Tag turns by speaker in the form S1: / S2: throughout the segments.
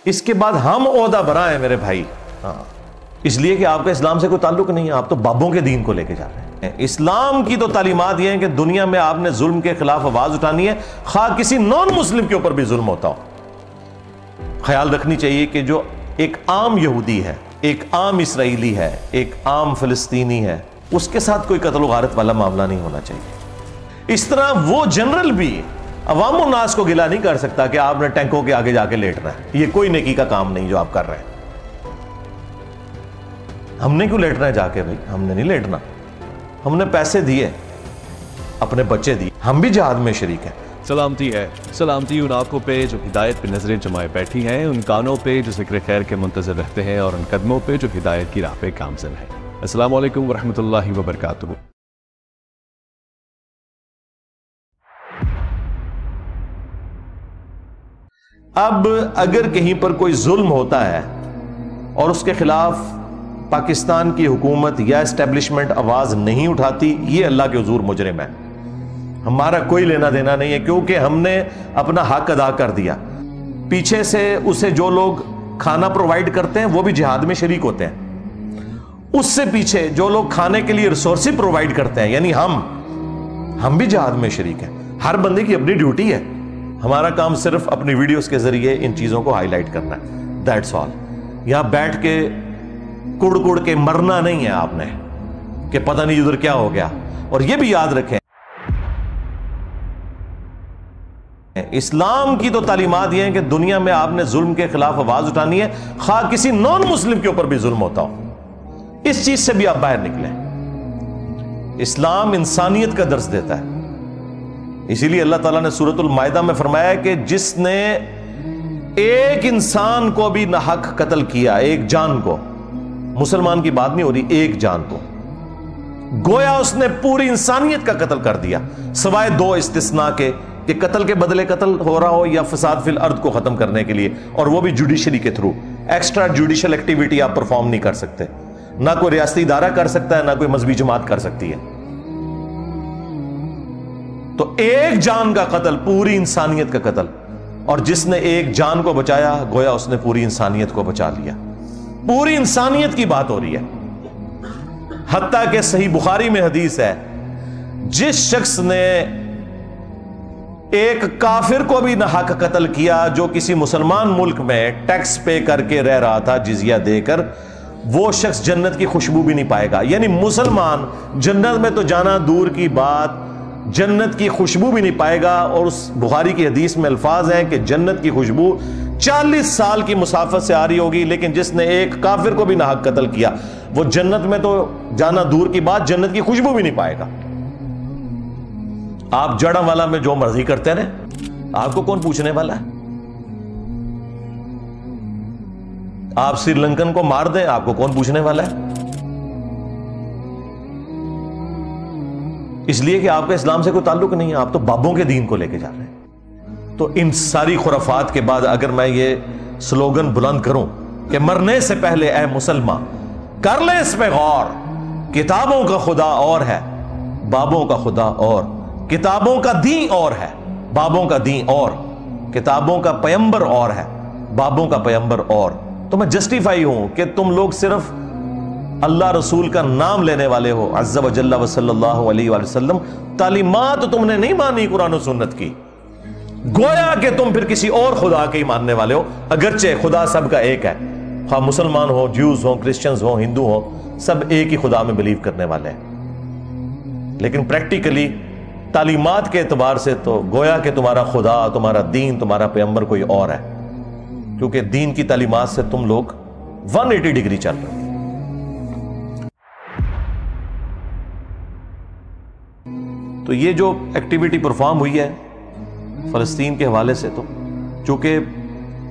S1: اس کے بعد ہم عہدہ برا ہیں میرے بھائی، اس لیے کہ آپ کا اسلام سے کوئی تعلق نہیں ہے، آپ تو بابوں کے دین کو لے کے جا رہے ہیں۔ اسلام کی تو تعلیمات یہ ہیں کہ دنیا میں آپ نے ظلم کے خلاف آواز اٹھانی ہے، خواہ کسی نان مسلم کے اوپر بھی ظلم ہوتا ہو۔ خیال رکھنی چاہیے کہ جو ایک عام یہودی ہے، ایک عام اسرائیلی ہے، ایک عام فلسطینی ہے، اس کے ساتھ کوئی قتل و غارت والا معاملہ نہیں ہونا چاہیے۔ اس طرح وہ جنرل بھی عوام الناس کو گلا نہیں کر سکتا کہ آپ نے ٹینکوں کے آگے جا کے لیٹنا ہے۔ یہ کوئی نیکی کا کام نہیں جو آپ کر رہے ہیں۔ ہم نے کیوں لیٹنا ہے جا کے؟ بھائی ہم نے نہیں لیٹنا، ہم نے پیسے دیے، اپنے بچے دیے، ہم بھی جہاد میں شریک ہیں۔
S2: سلامتی ہے، سلامتی ان آنکھوں پہ جو ہدایت پہ نظریں جمائے بیٹھی ہیں، ان کانوں پہ جو ذکر خیر کے منتظر رہتے ہیں، اور ان قدموں پہ جو ہدایت کی راہ پہ گامزن ہے۔ السلام علیکم ورحمۃ اللہ وبرکاتہ۔
S1: اب اگر کہیں پر کوئی ظلم ہوتا ہے اور اس کے خلاف پاکستان کی حکومت یا اسٹیبلشمنٹ آواز نہیں اٹھاتی، یہ اللہ کے حضور مجرم ہے، ہمارا کوئی لینا دینا نہیں ہے، کیونکہ ہم نے اپنا حق ادا کر دیا۔ پیچھے سے اسے جو لوگ کھانا پرووائڈ کرتے ہیں وہ بھی جہاد میں شریک ہوتے ہیں، اس سے پیچھے جو لوگ کھانے کے لیے ریسورسز پرووائڈ کرتے ہیں یعنی ہم بھی جہاد میں شریک ہیں۔ ہر بندے کی اپنی ڈیوٹی ہے، ہمارا کام صرف اپنی ویڈیوز کے ذریعے ان چیزوں کو ہائی لائٹ کرنا ہے، دیٹس آل۔ یہاں بیٹھ کے کڑ کڑ کے مرنا نہیں ہے آپ نے کہ پتہ نہیں ادھر کیا ہو گیا۔ اور یہ بھی یاد رکھیں، اسلام کی تو تعلیمات یہ ہیں کہ دنیا میں آپ نے ظلم کے خلاف آواز اٹھانی ہے، خواہ کسی نان مسلم کے اوپر بھی ظلم ہوتا ہو، اس چیز سے بھی آپ باہر نکلیں۔ اسلام انسانیت کا درس دیتا ہے، اسی لیے اللہ تعالیٰ نے سورۃ المائدہ میں فرمایا کہ جس نے ایک انسان کو بھی ناحق قتل کیا، ایک جان کو، مسلمان کی بات نہیں ہو رہی، ایک جان کو، گویا اس نے پوری انسانیت کا قتل کر دیا، سوائے دو استثناء کے کہ قتل کے بدلے قتل ہو رہا ہو یا فساد فی الارض کو ختم کرنے کے لیے، اور وہ بھی جوڈیشری کے تھرو۔ ایکسٹرا جوڈیشل ایکٹیویٹی آپ پرفارم نہیں کر سکتے، نہ کوئی ریاستی ادارہ کر سکتا ہے، نہ کوئی مذہبی جماعت کر سکتی ہے۔ تو ایک جان کا قتل پوری انسانیت کا قتل، اور جس نے ایک جان کو بچایا گویا اس نے پوری انسانیت کو بچا لیا۔ پوری انسانیت کی بات ہو رہی ہے، حتیٰ کہ صحیح بخاری میں حدیث ہے، جس شخص نے ایک کافر کو بھی ناحق قتل کیا جو کسی مسلمان ملک میں ٹیکس پے کر کے رہ رہا تھا، جزیہ دے کر، وہ شخص جنت کی خوشبو بھی نہیں پائے گا۔ یعنی مسلمان جنت میں تو جانا دور کی بات، جنت کی خوشبو بھی نہیں پائے گا۔ اور اس بخاری کی حدیث میں الفاظ ہیں کہ جنت کی خوشبو 40 سال کی مسافت سے آ رہی ہوگی، لیکن جس نے ایک کافر کو بھی ناحق قتل کیا وہ جنت میں تو جانا دور کی بات، جنت کی خوشبو بھی نہیں پائے گا۔ آپ جڑا والا میں جو مرضی کرتے رہے، آپ کو کون پوچھنے والا ہے؟ آپ سری لنکن کو مار دیں، آپ کو کون پوچھنے والا ہے؟ اس لیے کہ آپ کا اسلام سے کوئی تعلق نہیں ہے، آپ تو بابوں کے دین کو لے کے جا رہے ہیں۔ تو ان ساری خرافات کے بعد اگر میں یہ سلوگن بلند کروں کہ مرنے سے پہلے اے مسلمان کر لیں اس پہ غور، کتابوں کا خدا اور ہے، بابوں کا خدا اور، کتابوں کا دین اور ہے، بابوں کا دین اور، کتابوں کا پیمبر اور ہے، بابوں کا پیمبر اور، تو میں جسٹیفائی ہوں کہ تم لوگ صرف اللہ رسول کا نام لینے والے ہو، عز و جل و صلی اللہ علیہ وآلہ وسلم، تعلیمات تم نے نہیں مانی قرآن و سنت کی، گویا کہ تم پھر کسی اور خدا کے ہی ماننے والے ہو، اگرچہ خدا سب کا ایک ہے، خواہ مسلمان ہو، جیوز ہو، کرسچنز ہو، ہندو ہو، سب ایک ہی خدا میں بلیو کرنے والے ہیں، لیکن پریکٹیکلی تعلیمات کے اعتبار سے تو گویا کہ تمہارا خدا، تمہارا دین، تمہارا پیغمبر کوئی اور ہے، کیونکہ دین کی تعلیمات سے تم لوگ 180 ڈگری چل رہے ہیں۔ تو یہ جو ایکٹیویٹی پرفارم ہوئی ہے فلسطین کے حوالے سے، تو چونکہ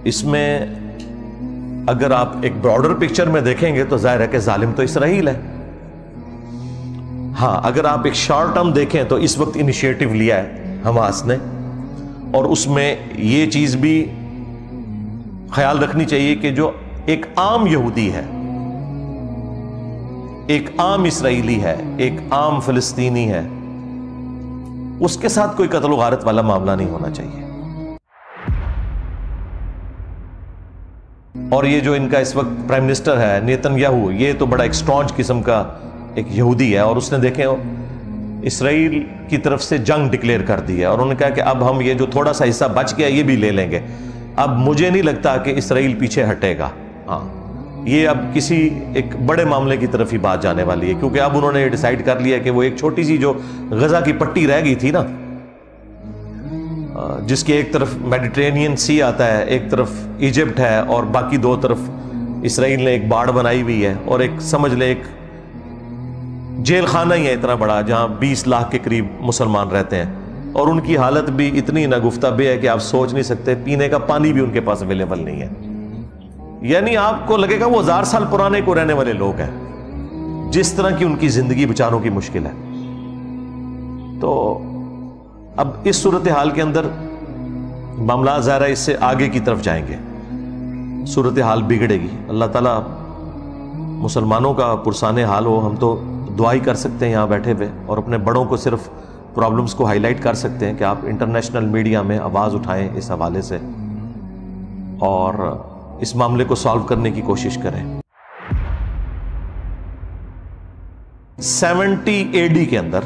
S1: اس میں اگر آپ ایک براڈر پکچر میں دیکھیں گے تو ظاہر ہے کہ ظالم تو اسرائیل ہے۔ ہاں اگر آپ ایک شارٹ ٹرم دیکھیں تو اس وقت انیشیٹو لیا ہے حماس نے، اور اس میں یہ چیز بھی خیال رکھنی چاہیے کہ جو ایک عام یہودی ہے، ایک عام اسرائیلی ہے، ایک عام فلسطینی ہے، اس کے ساتھ کوئی قتل و غارت والا معاملہ نہیں ہونا چاہیے۔ اور یہ جو ان کا اس وقت پرائم منسٹر ہے نیتن-یاہو، یہ تو بڑا ایک اسٹرانچ قسم کا ایک یہودی ہے، اور اس نے دیکھیں اسرائیل کی طرف سے جنگ ڈکلیئر کر دی ہے، اور انہوں نے کہا کہ اب ہم یہ جو تھوڑا سا حصہ بچ گیا یہ بھی لے لیں گے۔ اب مجھے نہیں لگتا کہ اسرائیل پیچھے ہٹے گا، ہاں یہ اب کسی ایک بڑے معاملے کی طرف ہی بات جانے والی ہے، کیونکہ اب انہوں نے یہ ڈیسائیڈ کر لیا کہ وہ ایک چھوٹی سی جو غزہ کی پٹی رہ گئی تھی نا، جس کے ایک طرف میڈیٹرینین سی آتا ہے، ایک طرف ایجپٹ ہے، اور باقی دو طرف اسرائیل نے ایک باڑ بنائی ہوئی ہے، اور ایک سمجھ لیں ایک جیل خانہ ہی ہے اتنا بڑا، جہاں 20 لاکھ کے قریب مسلمان رہتے ہیں، اور ان کی حالت بھی اتنی ناگفتہ بے ہے کہ آپ سوچ نہیں سکتے، پینے کا پانی بھی ان کے پاس اویلیبل نہیں ہے۔ یعنی آپ کو لگے گا وہ 1000 سال پرانے کو رہنے والے لوگ ہیں، جس طرح کی ان کی زندگی بیچاروں کی مشکل ہے۔ تو اب اس صورتحال کے اندر معاملات ظاہر ہے اس سے آگے کی طرف جائیں گے، صورتحال بگڑے گی۔ اللہ تعالیٰ مسلمانوں کا پرسان حال ہو، ہم تو دعا ہی کر سکتے ہیں یہاں بیٹھے ہوئے، اور اپنے بڑوں کو صرف پرابلمز کو ہائی لائٹ کر سکتے ہیں کہ آپ انٹرنیشنل میڈیا میں آواز اٹھائیں اس حوالے سے، اور اس معاملے کو سالو کرنے کی کوشش کریں۔ 70 AD کے اندر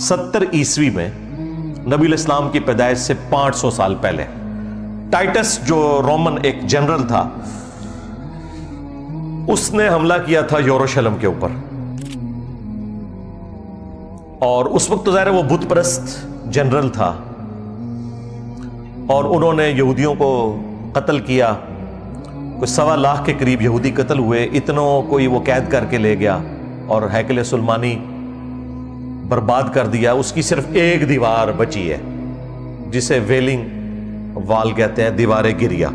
S1: 70 عیسوی میں نبی الاسلام کی پیدائش سے 500 سال پہلے ٹائٹس جو رومن ایک جنرل تھا، اس نے حملہ کیا تھا یروشلم کے اوپر، اور اس وقت تو ظاہر ہے وہ بت پرست جنرل تھا، اور انہوں نے یہودیوں کو قتل کیا، کوئی 1.25 لاکھ کے قریب یہودی قتل ہوئے، اتنوں کوئی وہ قید کر کے لے گیا، اور ہیکل سلیمانی برباد کر دیا۔ اس کی صرف ایک دیوار بچی ہے جسے ویلنگ وال کہتے ہیں، دیوار گریا،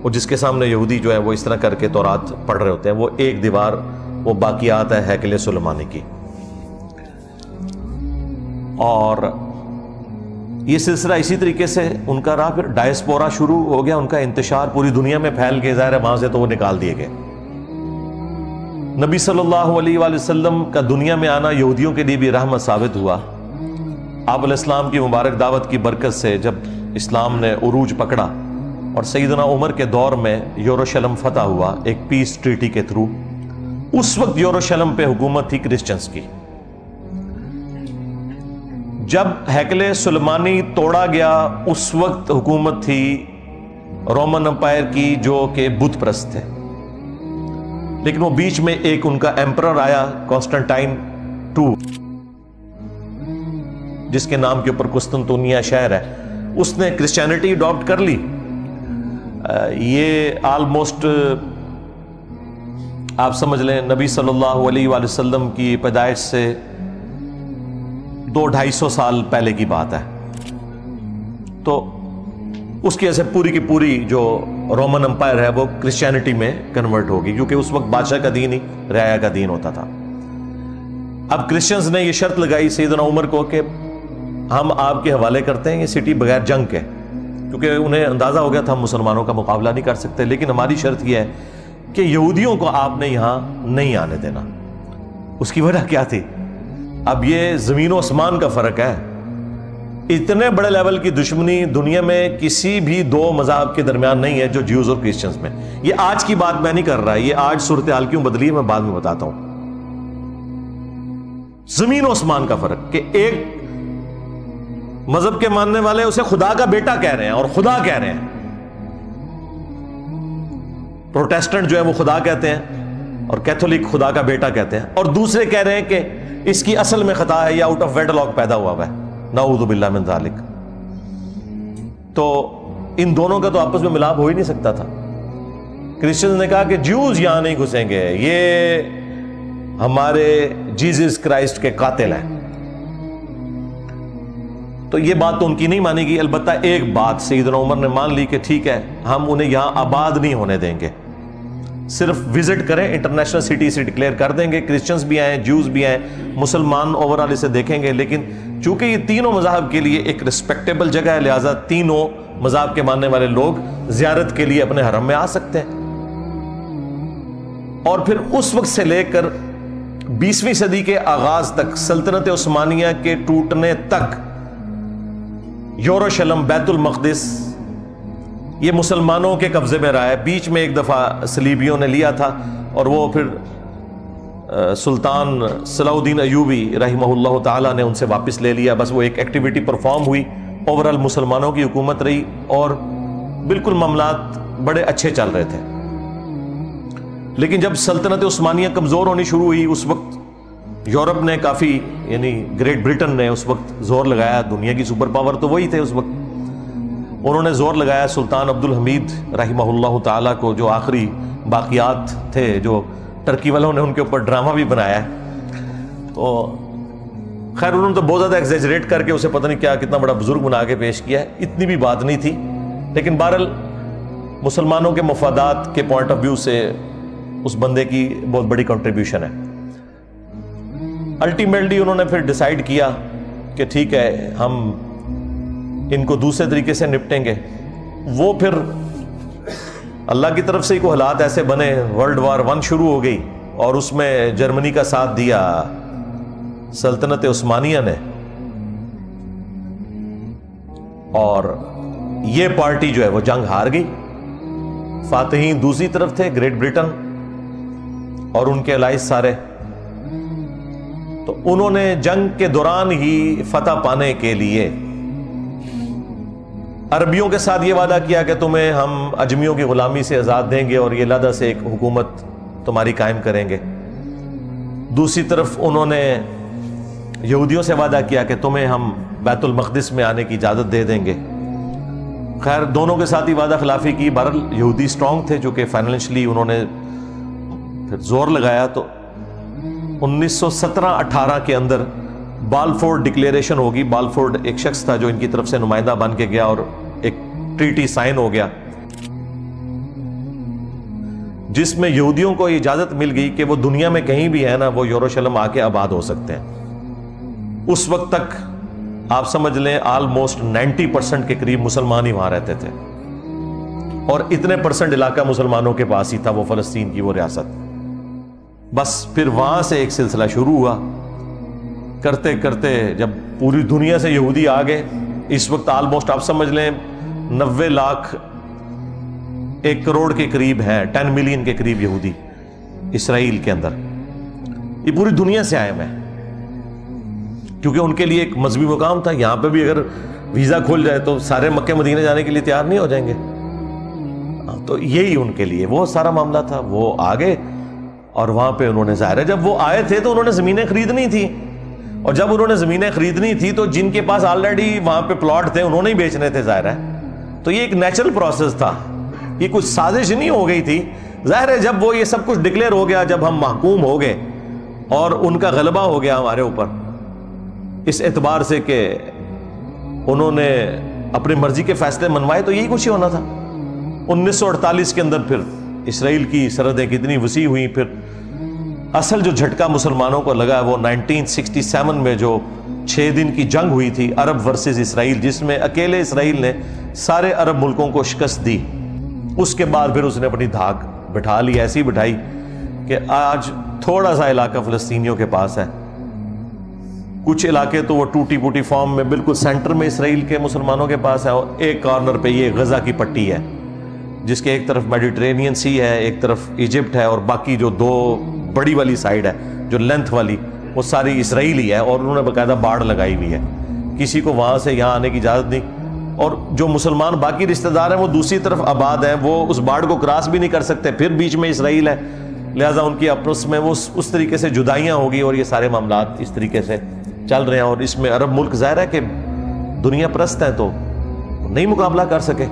S1: اور جس کے سامنے یہودی جو ہے وہ اس طرح کر کے تورات پڑھ رہے ہوتے ہیں، وہ ایک دیوار وہ باقیات ہے ہیکل سلیمانی کی۔ اور یہ سلسلہ اسی طریقے سے ان کا رہا، پھر ڈائسپورا شروع ہو گیا، ان کا انتشار پوری دنیا میں پھیل گئے، ظاہر ہے وہاں سے تو وہ نکال دیے گئے۔ نبی صلی اللہ علیہ وآلہ وسلم کا دنیا میں آنا یہودیوں کے لیے بھی رحمت ثابت ہوا۔ آپ علیہ السلام کی مبارک دعوت کی برکت سے جب اسلام نے عروج پکڑا، اور سیدنا عمر کے دور میں یروشلم فتح ہوا ایک پیس ٹریٹی کے تھرو، اس وقت یروشلم پہ حکومت تھی کرسچنز کی۔ جب ہیکل سلیمانی توڑا گیا، اس وقت حکومت تھی رومن امپائر کی جو کہ بت پرست تھے، لیکن وہ بیچ میں ایک ان کا ایمپرر آیا کانسٹنٹائن II، جس کے نام کے اوپر قسطنطنیہ شہر ہے، اس نے کرسچینٹی اڈاپٹ کر لی۔ یہ آلموسٹ آپ سمجھ لیں نبی صلی اللہ علیہ وآلہ وسلم کی پیدائش سے 200-250 سال پہلے کی بات ہے۔ تو اس کی وجہ سے پوری کی پوری جو رومن امپائر ہے وہ کرسچینٹی میں کنورٹ ہوگی، کیونکہ اس وقت بادشاہ کا دین ہی رعایا کا دین ہوتا تھا۔ اب کرسچنز نے یہ شرط لگائی سیدنا عمر کو کہ ہم آپ کے حوالے کرتے ہیں یہ سٹی بغیر جنگ کے، کیونکہ انہیں اندازہ ہو گیا تھا ہم مسلمانوں کا مقابلہ نہیں کر سکتے، لیکن ہماری شرط یہ ہے کہ یہودیوں کو آپ نے یہاں نہیں آنے دینا۔ اس کی وجہ کیا تھی؟ اب یہ زمین و آسمان کا فرق ہے، اتنے بڑے لیول کی دشمنی دنیا میں کسی بھی دو مذہب کے درمیان نہیں ہے جو جیوز اور کرسچنز میں۔ یہ آج کی بات میں نہیں کر رہا، یہ آج صورتحال کیوں بدلی ہے میں بعد میں بتاتا ہوں۔ زمین و آسمان کا فرق کہ ایک مذہب کے ماننے والے اسے خدا کا بیٹا کہہ رہے ہیں اور خدا کہہ رہے ہیں، پروٹیسٹنٹ جو ہے وہ خدا کہتے ہیں اور کیتھولک خدا کا بیٹا کہتے ہیں، اور دوسرے کہہ رہے ہیں کہ اس کی اصل میں خطا ہے یا آؤٹ آف ویڈلاک پیدا ہوا ہے، نعوذ باللہ من ذالک۔ تو ان دونوں کا تو آپس میں ملاپ ہو ہی نہیں سکتا تھا۔ کرسچنز نے کہا کہ جیوز یہاں نہیں گھسیں گے، یہ ہمارے جیزس کرائسٹ کے قاتل ہیں۔ تو یہ بات تو ان کی نہیں مانی گئی، البتہ ایک بات سیدنا عمر نے مان لی کہ ٹھیک ہے ہم انہیں یہاں آباد نہیں ہونے دیں گے، صرف وزٹ کریں، انٹرنیشنل سٹی سے ڈکلیئر کر دیں گے، کرسچنز بھی آئیں، جیوز بھی آئیں، مسلمان اوورال اسے دیکھیں گے، لیکن چونکہ یہ تینوں مذاہب کے لیے ایک رسپیکٹیبل جگہ ہے، لہٰذا تینوں مذاہب کے ماننے والے لوگ زیارت کے لیے اپنے حرم میں آ سکتے ہیں۔ اور پھر اس وقت سے لے کر 20ویں صدی کے آغاز تک، سلطنت عثمانیہ کے ٹوٹنے تک، یروشلم، بیت المقدس یہ مسلمانوں کے قبضے میں رہا ہے. بیچ میں ایک دفعہ صلیبیوں نے لیا تھا اور وہ پھر سلطان صلاح الدین ایوبی رحمہ اللہ تعالیٰ نے ان سے واپس لے لیا. بس وہ ایک ایکٹیویٹی پرفارم ہوئی, اوورال مسلمانوں کی حکومت رہی اور بالکل معاملات بڑے اچھے چل رہے تھے. لیکن جب سلطنت عثمانیہ کمزور ہونی شروع ہوئی, اس وقت یورپ نے کافی, یعنی گریٹ برٹن نے اس وقت زور لگایا, دنیا کی سپر پاور تو وہی تھے اس وقت, انہوں نے زور لگایا سلطان عبد الحمید رحمہ اللہ تعالیٰ کو, جو آخری باقیات تھے, جو ٹرکی والوں نے ان کے اوپر ڈرامہ بھی بنایا ہے. تو خیر انہوں نے تو بہت زیادہ ایگزیجریٹ کر کے اسے پتہ نہیں کیا کتنا بڑا بزرگ بنا کے پیش کیا ہے, اتنی بھی بات نہیں تھی. لیکن بہرحال مسلمانوں کے مفادات کے پوائنٹ آف ویو سے اس بندے کی بہت بڑی کنٹریبیوشن ہے. الٹیمیٹلی انہوں نے پھر ڈیسائیڈ کیا کہ ٹھیک ہے ہم ان کو دوسرے طریقے سے نپٹیں گے. وہ پھر اللہ کی طرف سے ہی کوئی حالات ایسے بنے, ورلڈ وار 1 شروع ہو گئی اور اس میں جرمنی کا ساتھ دیا سلطنت عثمانیہ نے, اور یہ پارٹی جو ہے وہ جنگ ہار گئی. فاتحین دوسری طرف تھے, گریٹ برٹن اور ان کے الائز سارے. تو انہوں نے جنگ کے دوران ہی فتح پانے کے لیے عربیوں کے ساتھ یہ وعدہ کیا کہ تمہیں ہم اجمیوں کی غلامی سے آزاد دیں گے اور یہ علیحدہ سے ایک حکومت تمہاری قائم کریں گے. دوسری طرف انہوں نے یہودیوں سے وعدہ کیا کہ تمہیں ہم بیت المقدس میں آنے کی اجازت دے دیں گے. خیر دونوں کے ساتھ ہی وعدہ خلافی کی. بہرحال یہودی سٹرونگ تھے جو کہ فائنینشلی انہوں نے پھر زور لگایا. تو 1917-18 کے اندر بالفورڈ ڈکلیریشن ہوگی. بالفورڈ ایک شخص تھا جو ان کی طرف سے نمائندہ بن کے گیا اور ایک ٹریٹی سائن ہو گیا جس میں یہودیوں کو اجازت مل گئی کہ وہ دنیا میں کہیں بھی ہے نا, وہ یروشلم آ کے آباد ہو سکتے ہیں. اس وقت تک آپ سمجھ لیں آلموسٹ 90% کے قریب مسلمان ہی وہاں رہتے تھے اور اتنے % علاقہ مسلمانوں کے پاس ہی تھا, وہ فلسطین کی وہ ریاست. بس پھر وہاں سے ایک سلسلہ شروع ہوا, کرتے کرتے جب پوری دنیا سے یہودی آ گئے. اس وقت آلموسٹ آپ سمجھ لیں 90 لاکھ 1 کروڑ کے قریب ہیں, 10 ملین کے قریب یہودی اسرائیل کے اندر. یہ پوری دنیا سے آئے ہیں کیونکہ ان کے لیے ایک مذہبی مقام تھا. یہاں پہ بھی اگر ویزا کھول جائے تو سارے مکہ مدینہ جانے کے لیے تیار نہیں ہو جائیں گے. تو یہی ان کے لیے وہ سارا معاملہ تھا. وہ آگے اور وہاں پہ انہوں نے ظاہر ہے جب وہ آئے تھے تو انہوں نے زمینیں خریدنی تھی, اور جب انہوں نے زمینیں خریدنی تھی تو جن کے پاس آلریڈی وہاں پہ پلاٹ تھے انہوں نے ہی بیچنے تھے ظاہر ہے. تو یہ ایک نیچرل پروسیس تھا, یہ کچھ سازش نہیں ہو گئی تھی. ظاہر ہے جب وہ یہ سب کچھ ڈکلیئر ہو گیا, جب ہم محکوم ہو گئے اور ان کا غلبہ ہو گیا ہمارے اوپر اس اعتبار سے کہ انہوں نے اپنی مرضی کے فیصلے منوائے, تو یہی کچھ ہی ہونا تھا. 1948 کے اندر پھر اسرائیل کی سرحدیں کتنی وسیع ہوئیں. پھر اصل جو جھٹکا مسلمانوں کو لگا وہ 1967 میں جو 6 دن کی جنگ ہوئی تھی عرب ورسز اسرائیل, جس میں اکیلے اسرائیل نے سارے عرب ملکوں کو شکست دی. اس کے بعد پھر اس نے اپنی دھاک بٹھا لی, ایسی بٹھائی کہ آج تھوڑا سا علاقہ فلسطینیوں کے پاس ہے. کچھ علاقے تو وہ ٹوٹی پوٹی فارم میں بالکل سینٹر میں اسرائیل کے مسلمانوں کے پاس ہے, اور ایک کارنر پہ یہ غزہ کی پٹی ہے جس کے ایک طرف میڈیٹرینین سی ہے, ایک طرف ایجپٹ ہے, اور باقی جو 2 بڑی والی سائیڈ ہے جو لینتھ والی وہ ساری اسرائیلی ہے, اور انہوں نے باقاعدہ باڑ لگائی ہوئی ہے. کسی کو وہاں سے یہاں آنے کی اجازت نہیں, اور جو مسلمان باقی رشتہ دار ہیں وہ دوسری طرف آباد ہیں, وہ اس باڑ کو کراس بھی نہیں کر سکتے, پھر بیچ میں اسرائیل ہے, لہٰذا ان کی آپس میں وہ اس طریقے سے جدائیاں ہوگی, اور یہ سارے معاملات اس طریقے سے چل رہے ہیں. اور اس میں عرب ملک ظاہر ہے کہ دنیا پرست ہیں تو نہیں مقابلہ کر سکے.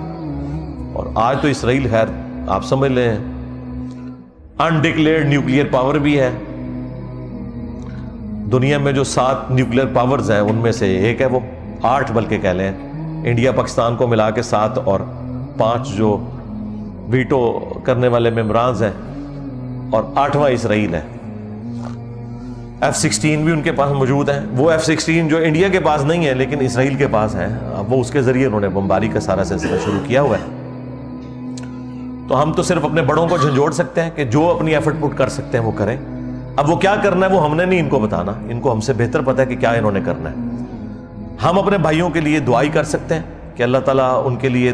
S1: اور آج تو اسرائیل خیر آپ سمجھ لیں انڈکلیئرڈ نیوکلیئر پاور بھی ہے. دنیا میں جو 7 نیوکلیئر پاورز ہیں ان میں سے ایک ہے وہ, 8 بلکہ کہہ لیں, انڈیا پاکستان کو ملا کے 7 اور 5 جو ویٹو کرنے والے ممبرانز ہیں, اور 8واں اسرائیل ہے. F-16 بھی ان کے پاس موجود ہیں. وہ F-16 جو انڈیا کے پاس نہیں ہے لیکن اسرائیل کے پاس ہیں, اب وہ اس کے ذریعے انہوں نے بمباری کا سارا سلسلہ شروع کیا ہوا ہے. تو ہم تو صرف اپنے بڑوں کو جھنجھوڑ سکتے ہیں کہ جو اپنی ایفرٹ پٹ کر سکتے ہیں وہ کریں. اب وہ کیا کرنا ہے وہ ہم نے نہیں ان کو بتانا, ان کو ہم سے بہتر پتہ ہے کہ کیا انہوں نے کرنا ہے. ہم اپنے بھائیوں کے لیے دعائی کر سکتے ہیں کہ اللہ تعالیٰ ان کے لیے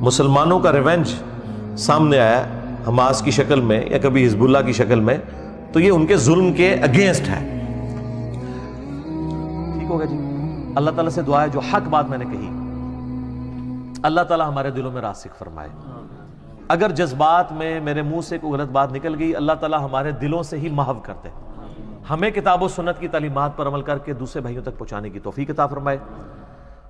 S1: مسلمانوں کا ریونج سامنے آیا حماس کی شکل میں یا کبھی حزب اللہ کی شکل میں، تو یہ ان کے ظلم کے اگینسٹ ہے. ٹھیک ہوگا جی. اللہ تعالیٰ سے دعا ہے جو حق بات میں نے کہی اللہ تعالیٰ ہمارے دلوں میں راسخ فرمائے. اگر جذبات میں میرے منہ سے کوئی غلط بات نکل گئی، اللہ تعالیٰ ہمارے دلوں سے ہی محو کر دے. ہمیں کتاب و سنت کی تعلیمات پر عمل کر کے دوسرے بھائیوں تک پہنچانے کی توفیق عطا فرمائے.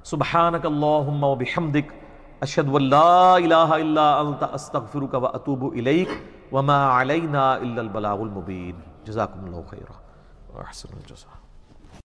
S1: سبحانک اللہم و بحمدک اشہد ان لا الہ الا انت استغفرک و اتوب الیک وما علینا الا البلاغ المبین. جزاکم اللہ خیرا و احسن الجزاء.